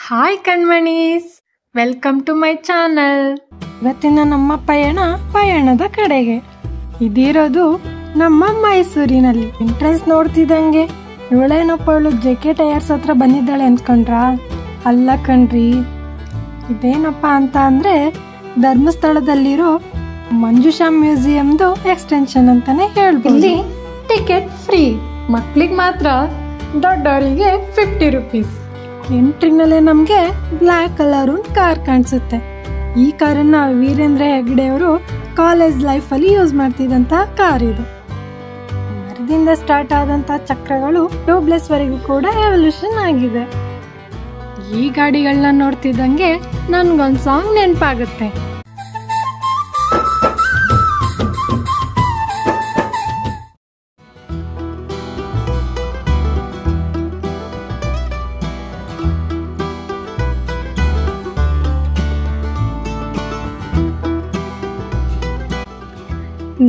Hi ಕಣ್ಮಣೀಸ್, welcome to my channel. ಇವತ್ತಿನ ನಮ್ಮ ಪಯಣದ ಕಡೆಗೆ. ಇದಿರೋದು ನಮ್ಮ ಮೈಸೂರಿನಲ್ಲಿ. ಎಂಟ್ರೆನ್ಸ್ ನೋಡ್ತಿದ್ದಂಗೆ ಇವಳೇನಪ್ಪಳು ಜೆ.ಕೆ ಟೈರ್ಸ್ ಹತ್ರ ಬಂದಿದ್ದಾಳೆ ಅನ್ಕೊಂಡ್ರಾ? ಅಲ್ಲ ಕಣ್ರಿ, ಇದೇನಪ್ಪ ಅಂತ ಅಂದ್ರೆ ಧರ್ಮಸ್ಥಳದಲ್ಲಿರೋ ಮಂಜುಷಾ ಮ್ಯೂಸಿಯಂದು ಎಕ್ಸ್ಟೆನ್ಷನ್ ಅಂತಾನೆ ಹೇಳ್ಬೋದು. ಇಲ್ಲಿ ಟಿಕೆಟ್ ಫ್ರೀ, ಮಕ್ಳಿಗೆ ಮಾತ್ರ, ದೊಡ್ಡವರಿಗೆ 50 ರೂಪೀಸ್. ಎಂಟ್ರಿನಲ್ಲೇ ನಮ್ಗೆ ಬ್ಲ್ಯಾಕ್ ಕಲರ್ ಕಾರ್ ಕಾಣಿಸುತ್ತೆ. ಈ ಕಾರನ್ನ ವೀರೇಂದ್ರ ಹೆಗ್ಡೆ ಅವರು ಕಾಲೇಜ್ ಲೈಫ್ ಅಲ್ಲಿ ಯೂಸ್ ಮಾಡ್ತಿದ್ದಂತ ಕಾರ್ ಇದು. ಮರದಿಂದ ಸ್ಟಾರ್ಟ್ ಆದಂತ ಚಕ್ರಗಳು ಟ್ಯೂಬ್ಲೆಸ್ ವರೆಗೂ ಕೂಡ ಎವಲ್ಯೂಷನ್ ಆಗಿದೆ. ಈ ಗಾಡಿಗಳನ್ನ ನೋಡ್ತಿದ್ದಂಗೆ ನನ್ಗೊಂದ್ ಸಾಂಗ್ ನೆನಪಾಗುತ್ತೆ.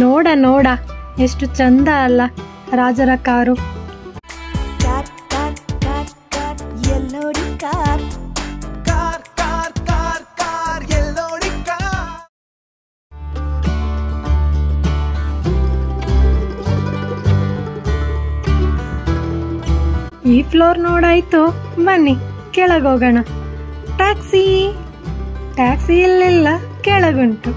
ನೋಡ ನೋಡ ಎಷ್ಟು ಚಂದ ಅಲ್ಲ ರಾಜರ ಕಾರು. ಈ ಫ್ಲೋರ್ ನೋಡಾಯ್ತು, ಬನ್ನಿ ಕೆಳಗೋಗೋಣ. ಟ್ಯಾಕ್ಸಿ ಇಲ್ಲೆಲ್ಲ ಕೆಳಗುಂಟು.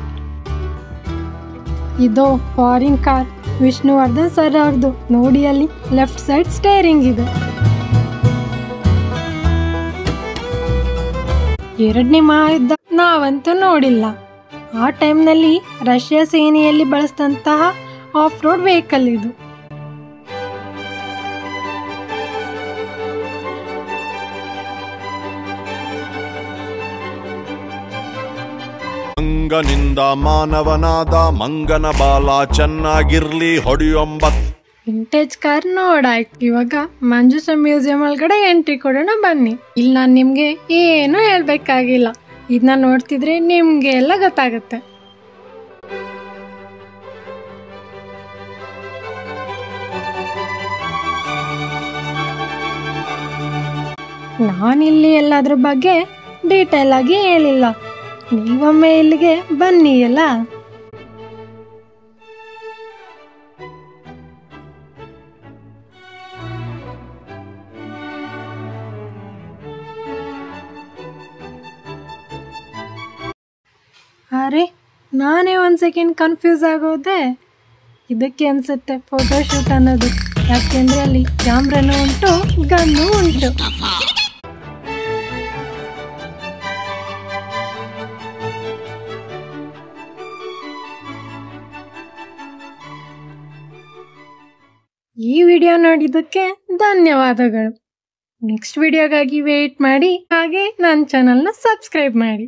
ಇದು ಫಾರಿನ್ ಕಾರ್, ವಿಷ್ಣುವರ್ಧನ್ ಸರ್ ಅವ್ರದ್ದು. ನೋಡಿ ಅಲ್ಲಿ ಲೆಫ್ಟ್ ಸೈಡ್ ಸ್ಟೇರಿಂಗ್ ಇದೆ. ಎರಡನೇ ಮಹಾಯುದ್ಧ ನಾವಂತೂ ನೋಡಿಲ್ಲ. ಆ ಟೈಮ್ನಲ್ಲಿ ರಷ್ಯಾ ಸೇನೆಯಲ್ಲಿ ಬಳಸಿದಂತಹ ಆಫ್ ರೋಡ್ ವೆಹಿಕಲ್ ಇದು. ಮಂಗನಿಂದ ಮಾನವನಾದ ಮಂಗನ ಬಾಲ ಚೆನ್ನಾಗಿರ್ಲಿ ಹೊಡಿಯೊಂಬತ್. Vintage car ನೋಡಾಯ್ತು. ಇವಾಗ ಮಂಜುಷಾ ಮ್ಯೂಸಿಯಂ ಒಳಗಡೆ ಎಂಟ್ರಿ ಕೊಡೋಣ ಬನ್ನಿ. ಇಲ್ಲಿ ನಾನು ನಿಮ್ಗೆ ಏನು ಹೇಳ್ಬೇಕಾಗಿಲ್ಲ, ಇದನ್ನ ನೋಡ್ತಿದ್ರೆ ನಿಮ್ಗೆ ಎಲ್ಲ ಗೊತ್ತಾಗುತ್ತೆ. ನಾನಿಲ್ಲಿ ಎಲ್ಲದ್ರ ಬಗ್ಗೆ ಡೀಟೇಲ್ ಆಗಿ ಹೇಳಿಲ್ಲ, ನೀವೊಮ್ಮೆ ಇಲ್ಲಿಗೆ ಬನ್ನಿ ಅಲ್ಲ. ಅರೆ, ನಾನೇ ಒಂದ್ ಸೆಕೆಂಡ್ ಕನ್ಫ್ಯೂಸ್ ಆಗೋದೆ. ಇದಕ್ಕೆ ಅನ್ಸುತ್ತೆ ಫೋಟೋಶೂಟ್ ಅನ್ನೋದು, ಯಾಕೆಂದ್ರೆ ಅಲ್ಲಿ ಕ್ಯಾಮ್ರಾನು ಉಂಟು, ಗನ್ನು ಉಂಟು. ಈ ವಿಡಿಯೋ ನೋಡಿದ್ದಕ್ಕೆ ಧನ್ಯವಾದಗಳು. ನೆಕ್ಸ್ಟ್ ವಿಡಿಯೋಗಾಗಿ ವೇಟ್ ಮಾಡಿ, ಹಾಗೆ ನನ್ನ ಚಾನಲ್ನ ಸಬ್ಸ್ಕ್ರೈಬ್ ಮಾಡಿ.